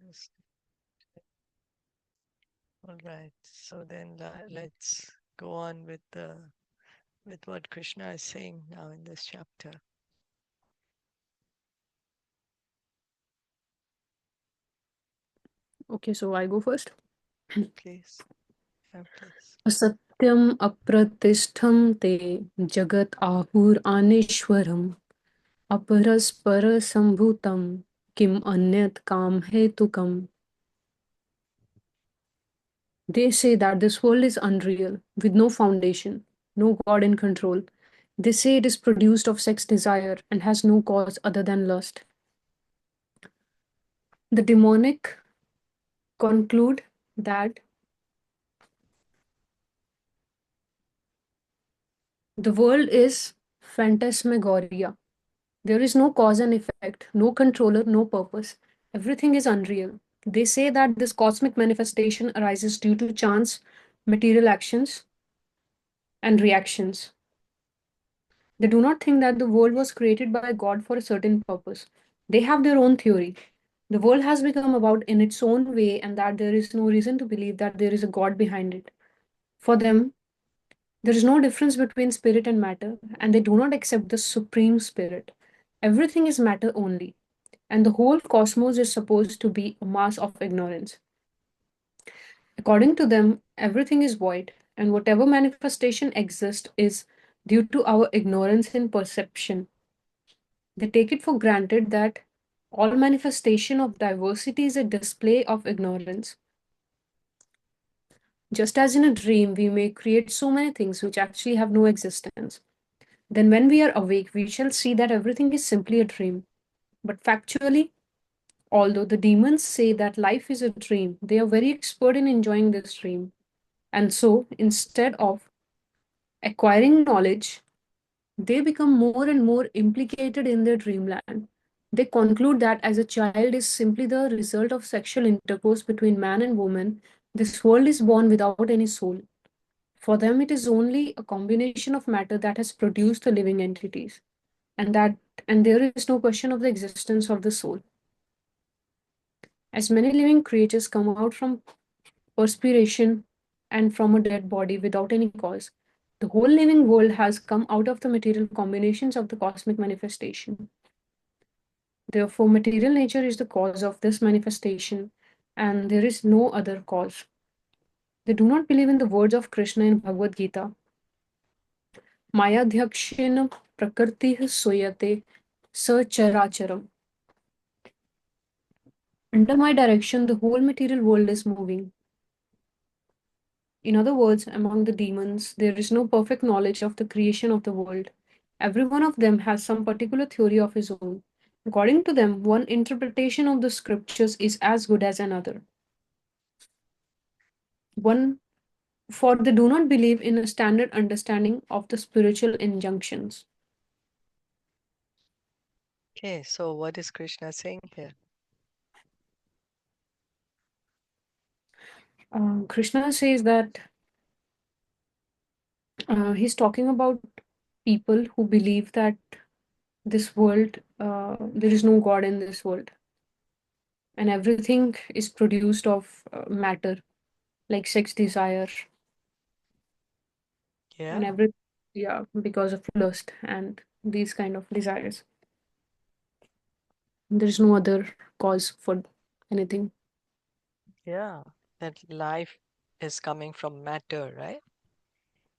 Yes. All right. So then let's go on with what Krishna is saying now in this chapter. Okay, so I go first. Please. Yeah, please. Asatyam apratiष्ठं te jagat ahur aneshwaram अपरस्पर संभूतं kim anyat kam hetukam. They say that this world is unreal, with no foundation, no God in control. They say it is produced of sex desire and has no cause other than lust. The demonic conclude that the world is phantasmagoria. There is no cause and effect, no controller, no purpose. Everything is unreal. They say that this cosmic manifestation arises due to chance, material actions, and reactions. They do not think that the world was created by God for a certain purpose. They have their own theory. The world has become about in its own way, and that there is no reason to believe that there is a God behind it. For them, there is no difference between spirit and matter, and they do not accept the supreme spirit. Everything is matter only, and the whole cosmos is supposed to be a mass of ignorance. According to them, everything is void, and whatever manifestation exists is due to our ignorance in perception. They take it for granted that all manifestation of diversity is a display of ignorance. Just as in a dream, we may create so many things which actually have no existence. Then, when we are awake, we shall see that everything is simply a dream. But factually, although the demons say that life is a dream, they are very expert in enjoying this dream. And so, instead of acquiring knowledge, they become more and more implicated in their dreamland. They conclude that as a child is simply the result of sexual intercourse between man and woman, this world is born without any soul. For them, it is only a combination of matter that has produced the living entities, and there is no question of the existence of the soul. As many living creatures come out from perspiration and from a dead body without any cause, the whole living world has come out of the material combinations of the cosmic manifestation. Therefore, material nature is the cause of this manifestation, and there is no other cause. They do not believe in the words of Krishna in Bhagavad Gita. Mayadhyakshena prakrti soyate characharam. Under my direction, the whole material world is moving. In other words, among the demons, there is no perfect knowledge of the creation of the world. Every one of them has some particular theory of his own. According to them, one interpretation of the scriptures is as good as another. One, for they do not believe in a standard understanding of the spiritual injunctions. Okay, so what is Krishna saying here? Krishna says that he's talking about people who believe that this world, there is no God in this world, and everything is produced of matter, like sex desire, and Yeah, every yeah, because of lust and these kind of desires. There is no other cause for anything. yeah. That life is coming from matter, right?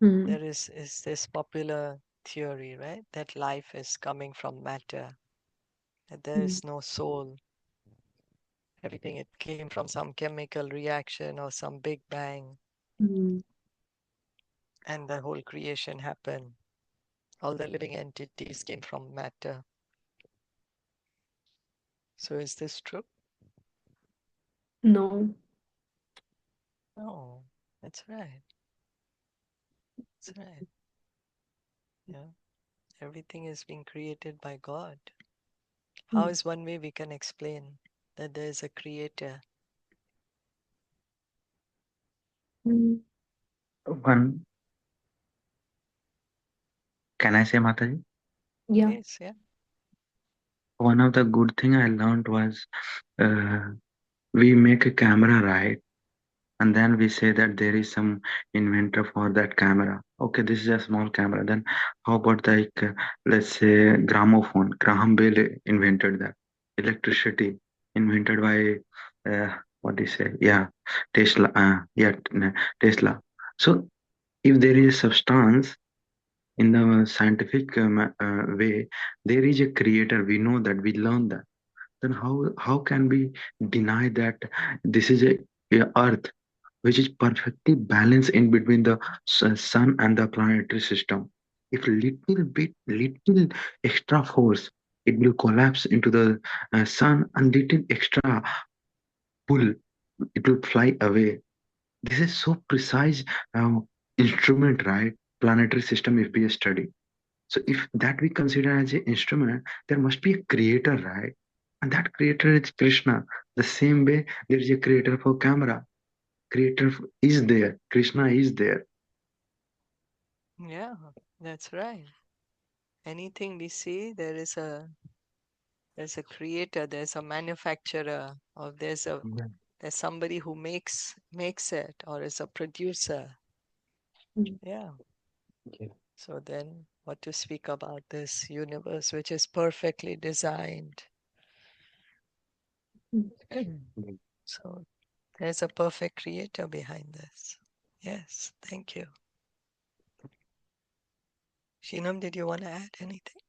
Hmm. There is this popular theory, right? That life is coming from matter, that there Hmm. is no soul. Everything it came from some chemical reaction or some big bang, Hmm. and the whole creation happened. All the living entities came from matter. So is this true? No. No, that's right. That's right. Yeah. Everything is being created by God. How Hmm. is one way we can explain that there is a creator? Hmm. One, can I say, Mataji? Yeah. Please, yeah. One of the good thing I learned was uh, we make a camera, right? And then we say that there is some inventor for that camera. Okay, this is a small camera. Then how about like let's say gramophone? Graham Bell invented that. Electricity invented by what do you say? Yeah, Tesla. Tesla. So if there is a substance in the scientific way, there is a creator. We know that. We learn that. Then how can we deny that this is a Earth which is perfectly balanced in between the sun and the planetary system? If little extra force, it will collapse into the sun, and little extra pull, it will fly away. This is so precise uh, instrument, right? Planetary system, if we study. So if that we consider as an instrument, there must be a creator, right? And that creator is Krishna. The same way there is a creator for camera. Creator is there. Krishna is there. Yeah, that's right. Anything we see, there's a creator, there's a manufacturer, or Yeah. there's somebody who makes it, or is a producer. Mm. Yeah. Yeah. So then what to speak about this universe which is perfectly designed? Yeah. So there's a perfect creator behind this. Yes, thank you. Shinam, did you want to add anything?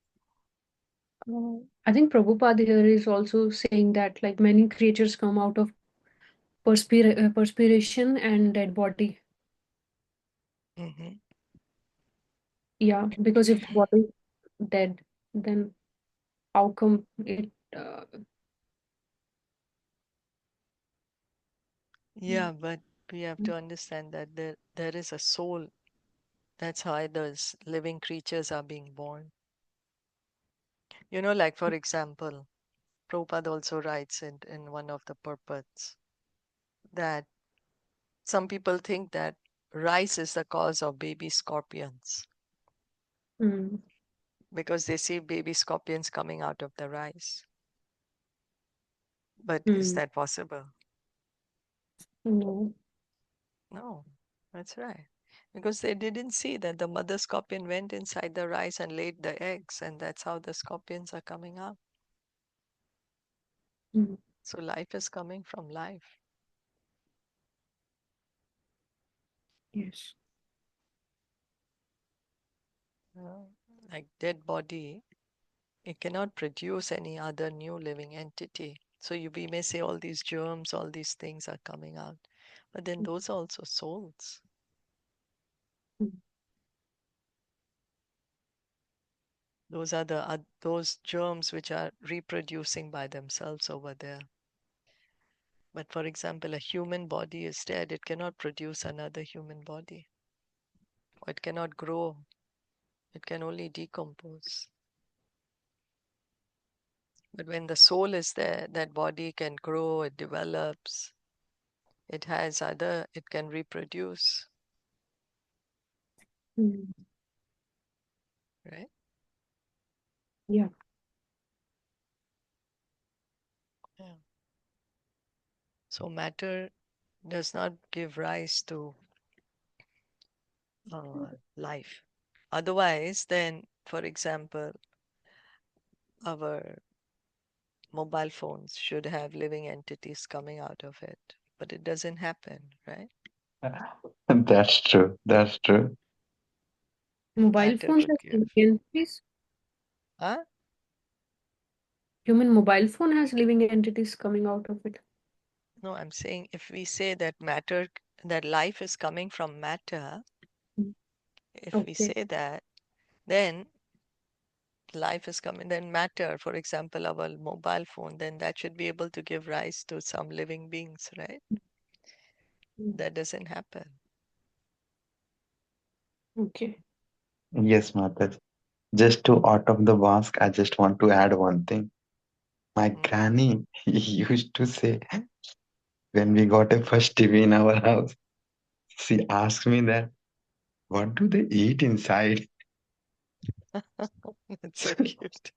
I think Prabhupada here is also saying that like many creatures come out of perspiration and dead body. Hmm. Yeah, because if the body is dead, then how come it? Yeah, but we have to understand that there is a soul. That's how those living creatures are being born. Like for example, Prabhupada also writes in one of the purports that some people think that rice is the cause of baby scorpions Mm, because they see baby scorpions coming out of the rice. But is mm, that possible? no. No, that's right. Because they didn't see that the mother scorpion went inside the rice and laid the eggs, and that's how the scorpions are coming out. Mm, So life is coming from life. yes. uh, like dead body, it cannot produce any other new living entity. So we may say all these germs, all these things are coming out, but then those are also souls. Mm, Those are those germs which are reproducing by themselves over there. But for example, a human body is dead; it cannot produce another human body, or it cannot grow. It can only decompose. But when the soul is there, that body can grow, it develops, it can reproduce, mm, right? yeah. Yeah. So matter does not give rise to life. Otherwise, then, for example, our mobile phones should have living entities coming out of it, but it doesn't happen, right? That's true. That's true. Mobile Matter phones could has give. living entities. Huh? Human mobile phone has living entities coming out of it. No, I'm saying if we say that life is coming from matter, Mm, if we okay. say that, then life is coming, then matter, for example, our mobile phone, then that should be able to give rise to some living beings, right? Mm, That doesn't happen. okay. Yes, Mataji. Just to out of the mask, I just want to add one thing. My Mm. granny used to say when we got a first TV in our house, she asked me that, what do they eat inside? That's so cute.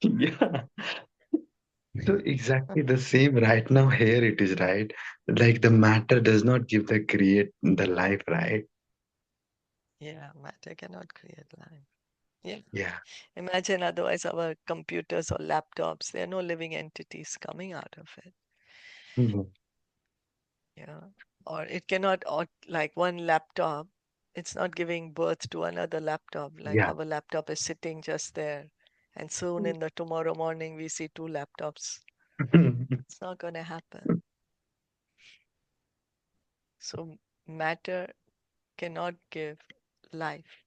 Yeah. So exactly the same right now here it is, right? Like the matter does not give the create the life, right? Yeah, matter cannot create life. Yeah. Yeah. Imagine otherwise our computers or laptops, there are no living entities coming out of it. Mhm. Yeah. Or it cannot, or like one laptop, it's not giving birth to another laptop. Like Yeah. our laptop is sitting just there. And soon in the tomorrow morning, we see two laptops. It's not going to happen. So matter cannot give life.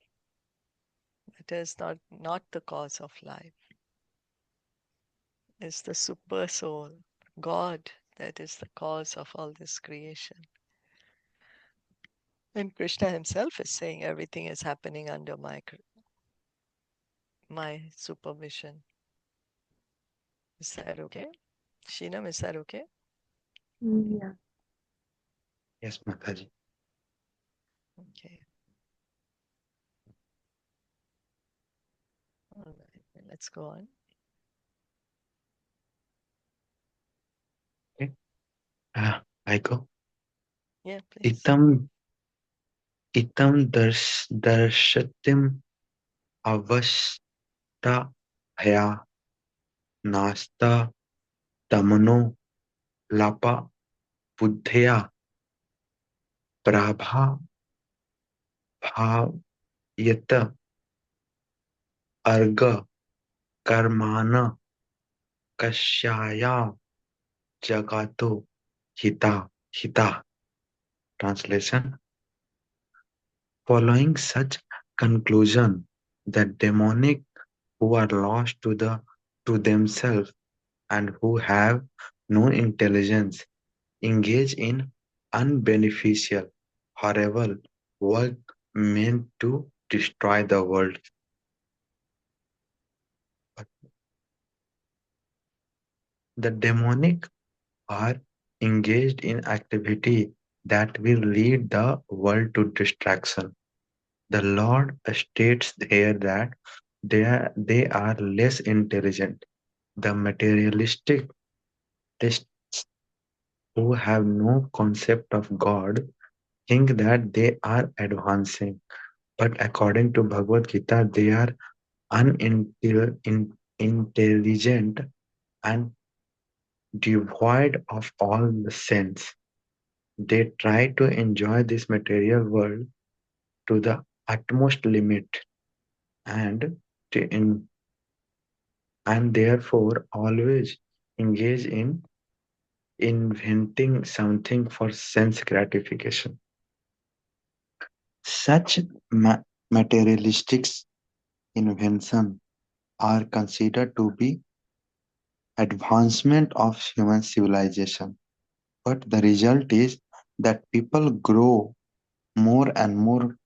Matter is not the cause of life. It's the super soul, God, that is the cause of all this creation. And Krishna himself is saying everything is happening under my supervision. Is that okay? Shinam, is that okay? Yeah. Yes, Mataji. Okay. All right. Let's go on. Okay. I go. Yeah, please. Itam itam darshatim avasta bhaya nasta tamano lapa buddhya prabha bhavyata arga karmana kasyaya jagato hita. Translation: following such conclusion, the demonic who are lost to themselves and who have no intelligence engage in unbeneficial, horrible work meant to destroy the world. The demonic are engaged in activity that will lead the world to destruction. The Lord states here that they are less intelligent. The materialistic who have no concept of God think that they are advancing, but according to Bhagavad Gita, they are unintelligent and devoid of all the sense. They try to enjoy this material world to the utmost limit and to in, and therefore always engage in inventing something for sense gratification. Such materialistic inventions are considered to be advancement of human civilization. But the result is that people grow more and more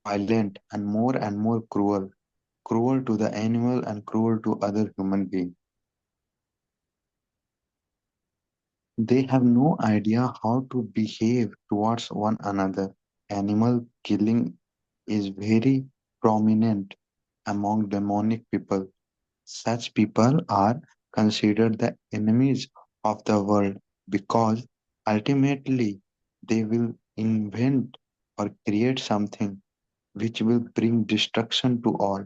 violent and more cruel, cruel to the animal and cruel to other human beings. They have no idea how to behave towards one another. Animal killing is very prominent among demonic people. Such people are considered the enemies of the world because ultimately they will invent or create something which will bring destruction to all.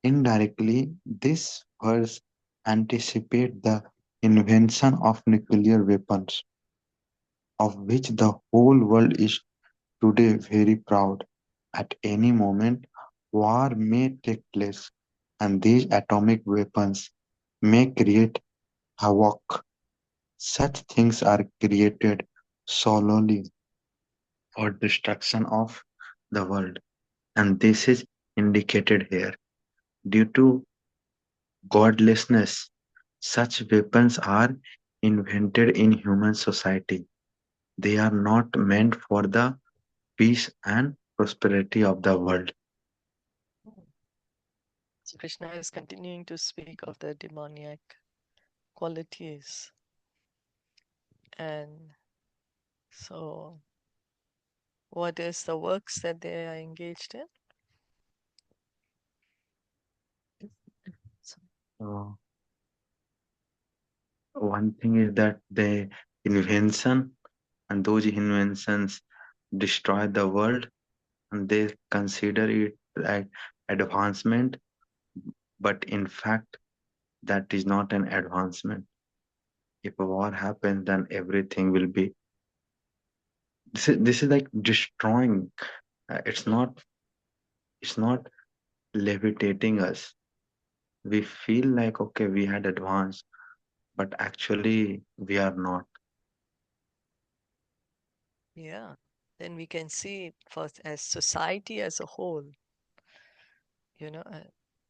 Indirectly, this verse anticipates the invention of nuclear weapons, of which the whole world is today very proud. At any moment, war may take place, and these atomic weapons may create havoc. Such things are created solely for destruction of the world, and this is indicated here. Due to godlessness, such weapons are invented in human society. They are not meant for the peace and prosperity of the world. So Krishna is continuing to speak of the demoniac qualities. And so, what is the works that they are engaged in? So, So, one thing is that the invention and those inventions destroy the world and they consider it like advancement, but in fact that is not an advancement. If a war happens, then everything will be. This is like destroying. It's not. It's not levitating us. We feel like okay, we had advanced, but actually we are not. Yeah. Then we can see first as society as a whole, you know,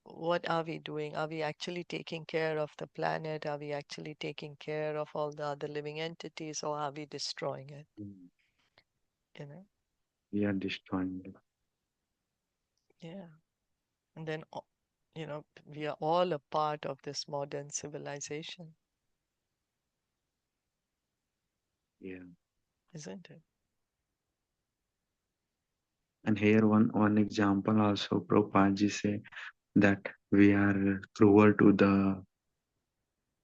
what are we doing? Are we actually taking care of the planet? Are we actually taking care of all the other living entities, or are we destroying it? Mm. You know? We are destroying it. Yeah. And then, you know, we are all a part of this modern civilization, Yeah. isn't it? And here one example also Prabhupada say that we are cruel to the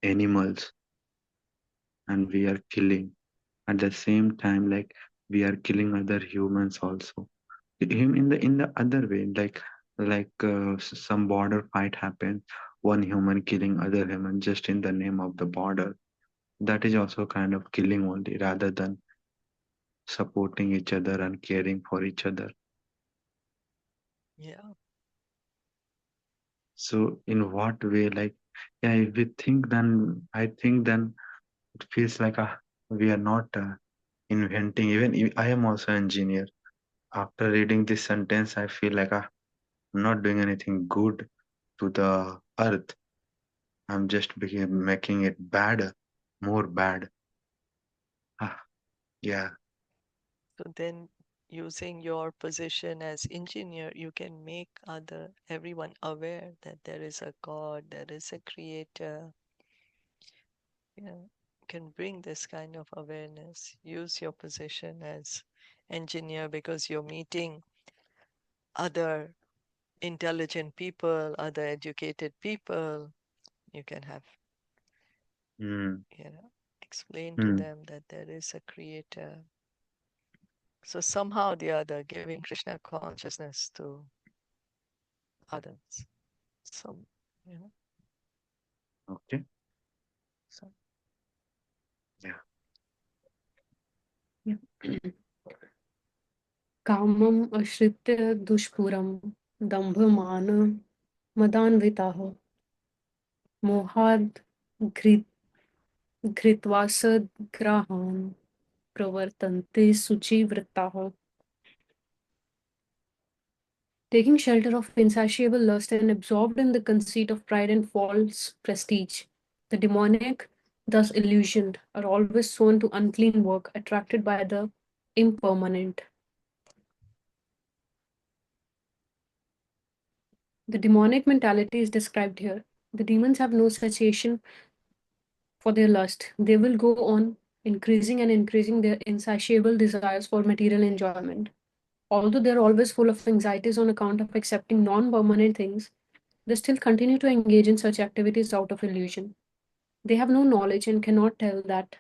animals and we are killing. At the same time, like we are killing other humans also. Him in the other way, some border fight happens, one human killing other human just in the name of the border. That is also kind of killing only, rather than supporting each other and caring for each other. Yeah. So in what way, like, yeah, if we think, then I think then it feels like we are not inventing. Even I am also engineer. After reading this sentence, I feel like I'm not doing anything good to the earth. I'm just making it bad, more bad. Ah, yeah. So then, using your position as engineer, you can make everyone aware that there is a God, there is a creator. You know, can bring this kind of awareness. Use your position as engineer because you're meeting other intelligent people, other educated people. You can have, Mm, you know, explain to mm, them that there is a creator. So somehow or the other, giving Krishna consciousness to others. So, you know, okay. so Yeah. Yeah. कामम् अश्रित्य दुष्पूरं दम्भमान मदान्विताः मोहाद् घृ- घृत्वा सद्ग्राहान् प्रवर्तन्ते शुचिव्रताः. Taking shelter of insatiable lust and absorbed in the conceit of pride and false prestige, the demoniac, thus illusioned, are always sown to unclean work, attracted by the impermanent. The demonic mentality is described here. The demons have no satiation for their lust. They will go on increasing and increasing their insatiable desires for material enjoyment. Although they're always full of anxieties on account of accepting non permanent things, they still continue to engage in such activities out of illusion. They have no knowledge and cannot tell that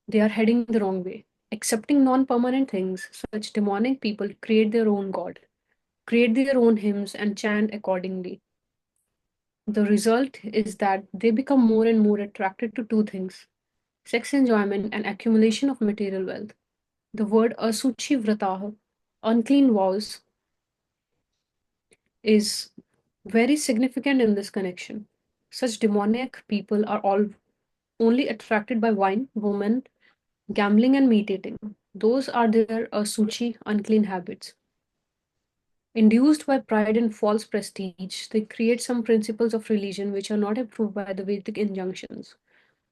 they are heading the wrong way. Accepting non permanent things, such demonic people create their own God, create their own hymns, and chant accordingly. The result is that they become more and more attracted to two things: sex enjoyment and accumulation of material wealth. The word asuchi vrataha, unclean vows, is very significant in this connection. Such demoniac people are all only attracted by wine, women, gambling, and meat eating. Those are their asuchi, unclean habits. Induced by pride and false prestige, they create some principles of religion which are not approved by the Vedic injunctions.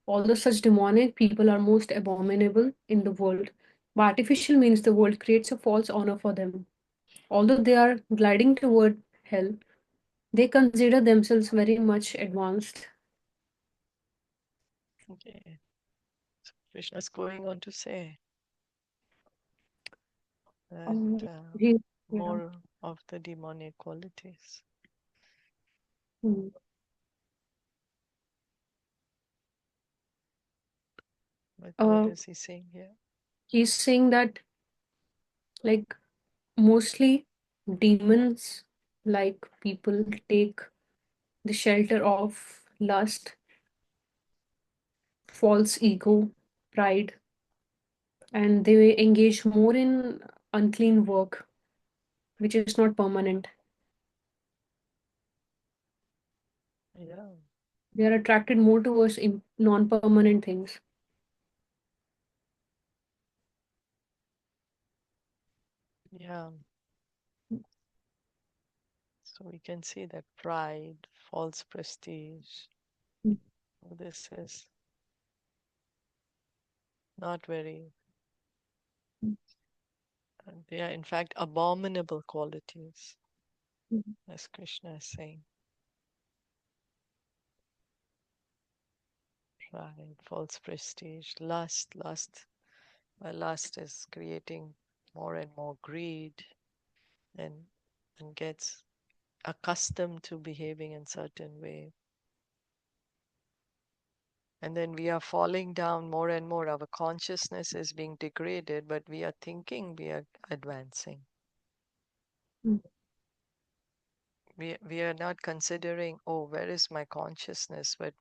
Although such demonic people are most abominable in the world, by artificial means the world creates a false honor for them. Although they are gliding toward hell, they consider themselves very much advanced. okay. So Krishna's going on to say that Um, he- yeah. more of the demonic qualities. Hmm. But what Uh, is he saying here? he's saying that, like, mostly demons, like people, take the shelter of lust, false ego, pride, and they engage more in unclean work, which is not permanent. Yeah, They are attracted more towards non permanent things. yeah. So we can see that pride, false prestige, this is not very, they are in fact abominable qualities, as Krishna is saying. Pride, false prestige, lust, lust. Well, lust is creating more and more greed and and gets accustomed to behaving in certain way. And then we are falling down more and more. Our consciousness is being degraded, but we are thinking we are advancing. Mm. We are not considering, oh, where is my consciousness? But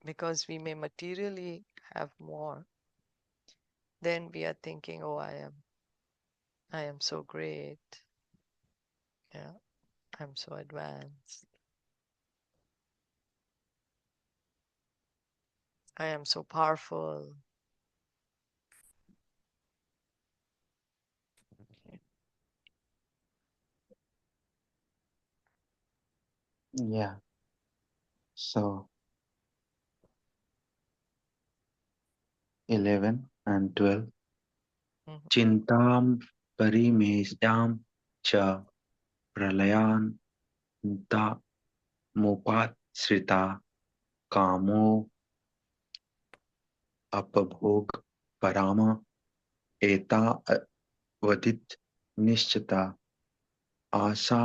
because we may materially have more, then we are thinking, oh, I am so great. Yeah, I'm so advanced. I am so powerful. Yeah. So 11 and 12. Mhm. Chintam parimesham cha pralayan ta mupatsrita kamo apabhog parama eta vadit निश्चिता आशा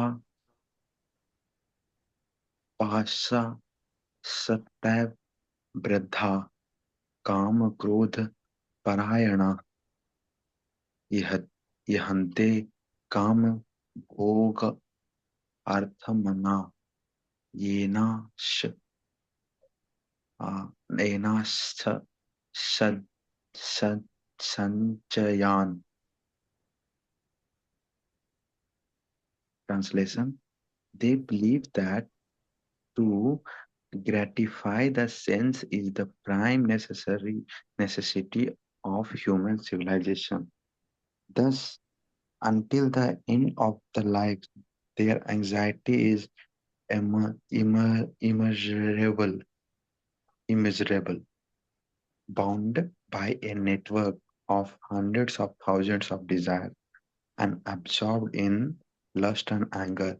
पाशा सतैव वृद्धा काम क्रोध परायणा यह यहन्ते काम भोग अर्थमना येनाश येनाश सद सद संचयान. Translation: They believe that to gratify the sense is the prime necessity of human civilization. Thus, until the end of the life, their anxiety is immeasurable, bound by a network of hundreds of thousands of desires, and absorbed in lust and anger.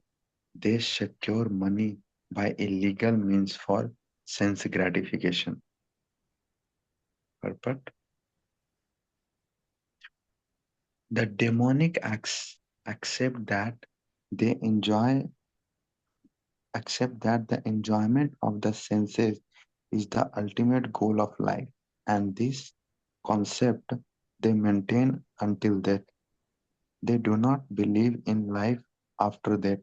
They secure money by illegal means for sense gratification. Purport: The demonic accept that they enjoy accept that the enjoyment of the senses is the ultimate goal of life, and this concept they maintain until death. They do not believe in life after death.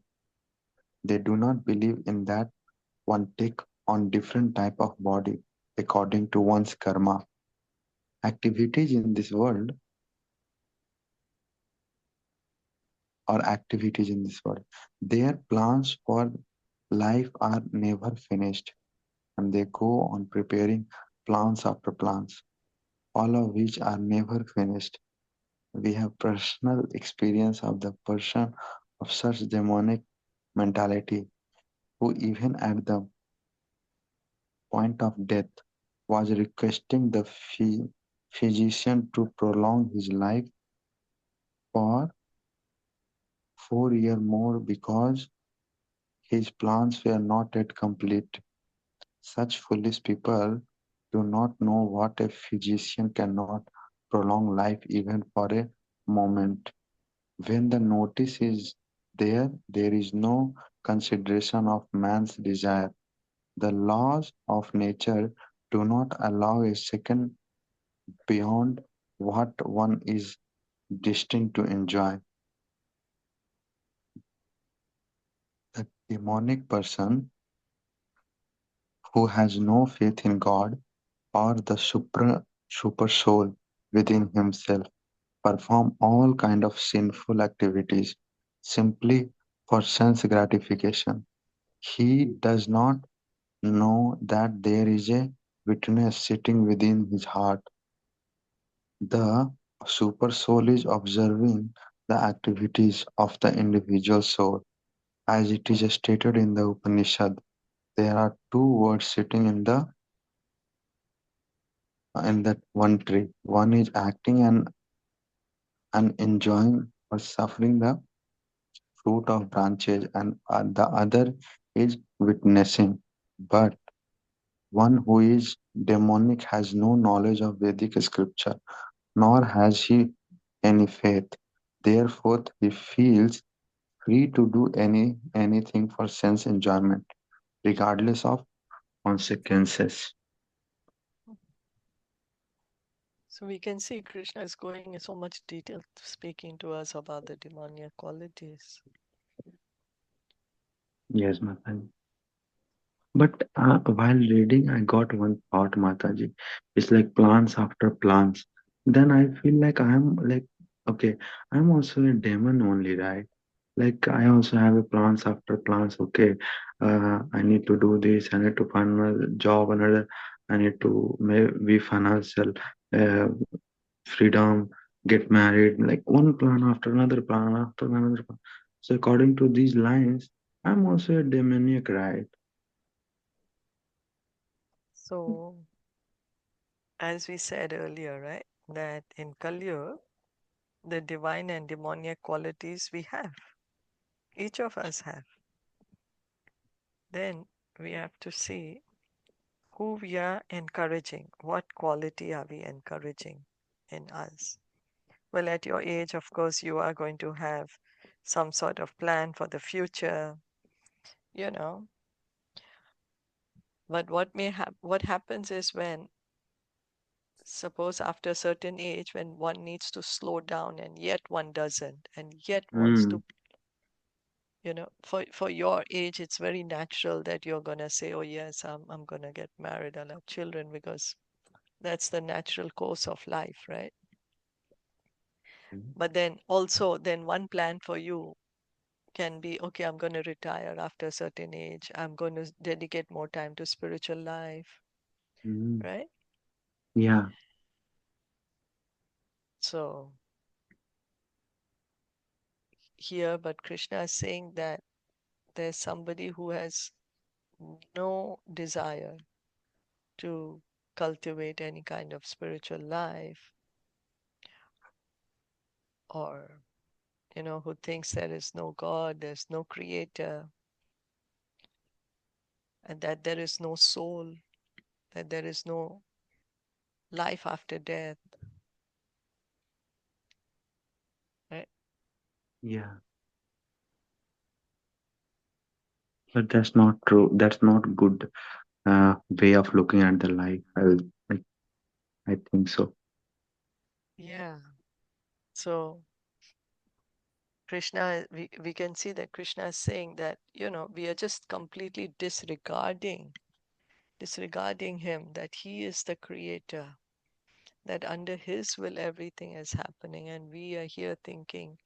They do not believe in that one take on different type of body according to one's karma. Activities in this world activities in this world. Their plans for life are never finished, and they go on preparing plans after plans, all of which are never finished. We have personal experience of the person of such demonic mentality who, even at the point of death, was requesting the physician to prolong his life for 4 years more because his plans were not yet complete. Such foolish people do not know what a physician cannot prolong life even for a moment. When the notice is there, there is no consideration of man's desire. The laws of nature do not allow a second beyond what one is destined to enjoy. The demonic person who has no faith in God or the super soul within himself perform all kind of sinful activities simply for sense gratification. He does not know that there is a witness sitting within his heart. The super soul is observing the activities of the individual soul. As it is stated in the Upanishad, there are two words sitting in that one tree. One is acting and enjoying or suffering the fruit of branches, and the other is witnessing. But one who is demonic has no knowledge of Vedic scripture, nor has he any faith. Therefore, he feels free to do anything for sense enjoyment, regardless of consequences. So we can see Krishna is going in so much detail speaking to us about the demoniac qualities. Yes, Mataji. But while reading, I got one thought, Mataji. It's like plants after plants. Then I feel like I'm like, okay, I'm also a demon only, right? Like I also have a plans after plans. Okay, I need to do this. I need to find a job. Another. I need to be financial uh, freedom. Get married. Like one plan after another plan after another plan. So according to these lines, I'm also a demoniac, right? So, as we said earlier, right, that in Kali, the divine and demoniac qualities we have, each of us have. Then we have to see who we are encouraging. What quality are we encouraging in us? Well, at your age, of course, you are going to have some sort of plan for the future, you know. But what happens is when, suppose after a certain age, when one needs to slow down and yet one doesn't, and yet wants Mm, to, for your age, it's very natural that you're gonna say, "Oh yes, I'm gonna get married, I'll have children," because that's the natural course of life, right? But then also, then one plan for you can be, okay, I'm going to retire after a certain age. I'm going to dedicate more time to spiritual life, mm, right? yeah, So here, but Krishna is saying that there's somebody who has no desire to cultivate any kind of spiritual life, or, who thinks there is no God, there's no creator, and that there is no soul, that there is no life after death, right? yeah. But that's not true. That's not good way of looking at the life. Like, I think so. Yeah. So Krishna, we can see that Krishna is saying that, we are just completely disregarding him, that he is the creator, that under his will everything is happening, and we are here thinking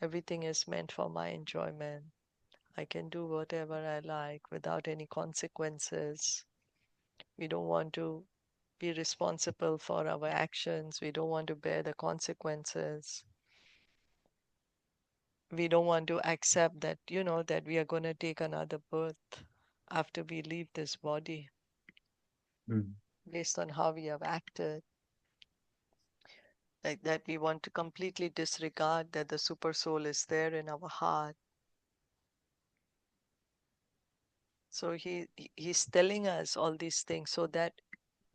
everything is meant for my enjoyment. I can do whatever I like without any consequences. We don't want to be responsible for our actions. We don't want to bear the consequences. We don't want to accept that, that we are going to take another birth after we leave this body Mm, based on how we have acted. Like that, we want to completely disregard that the super soul is there in our heart. So he's telling us all these things so that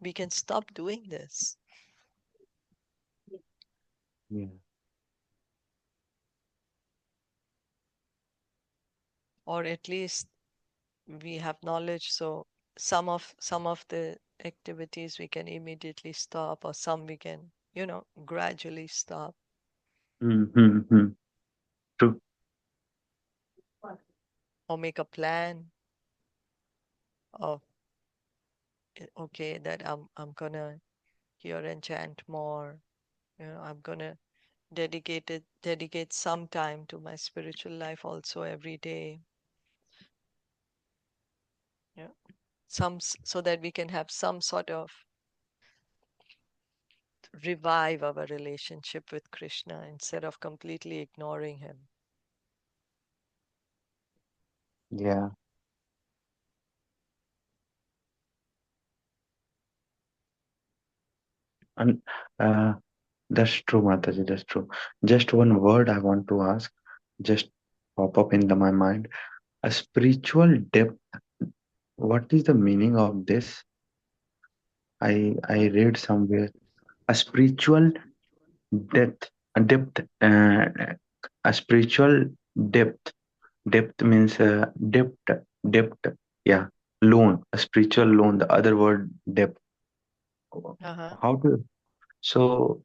we can stop doing this, yeah. or at least we have knowledge. So some of the activities we can immediately stop, or some we can, gradually stop. Mm-hmm. True. Or make a plan of, okay, that I'm gonna hear and chant more. I'm gonna dedicate some time to my spiritual life also every day. Yeah, so that we can have some sort of revive our relationship with Krishna instead of completely ignoring him. Yeah. And that's true, Mataji. That's true. Just one word I want to ask, just pop up in my mind. A spiritual depth. What is the meaning of this? I What? read somewhere a spiritual depth, a depth, a spiritual depth. Depth means depth, depth. Yeah, loan, a spiritual loan. The other word depth. Uh-huh. How to? So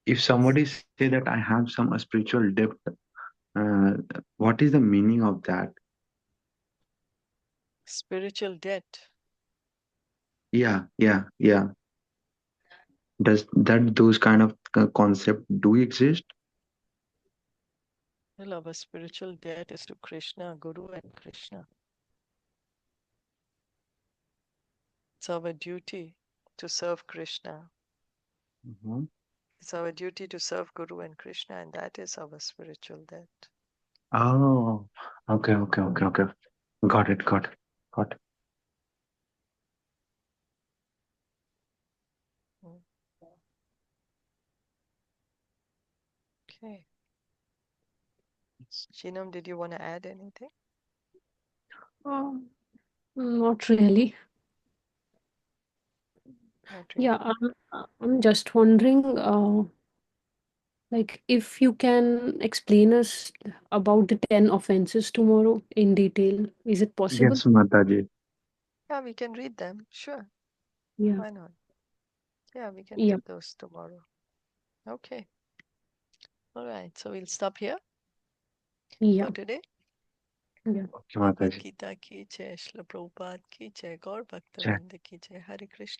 if somebody say that I have some spiritual depth, uh, what is the meaning of that? Spiritual debt. Yeah, yeah, yeah. Does that those kind of concept do exist? Well, our spiritual debt is to Krishna, Guru, and Krishna. It's our duty to serve Krishna. Mhm. It's our duty to serve Guru and Krishna, and that is our spiritual debt. Oh, okay, okay, okay, okay. Got it, got it, got it. Mm. Okay. Shinam, did you want to add anything? Um, Not really. Not Yeah, really. I'm just wondering, like, if you can explain us about the 10 offenses tomorrow in detail. Is it possible? Yes, Mataji. Yeah, we can read them. Sure. Yeah. Why not? Yeah, we can Yeah. read those tomorrow. Okay. All right. So we'll stop here Yeah. for today. Yeah. Okay, Bhagavad Mataji. Gita ki jai, Srila Prabhupada ki jai, Gaur Bhakta Check. Vrinda ki jai, Hare Krishna.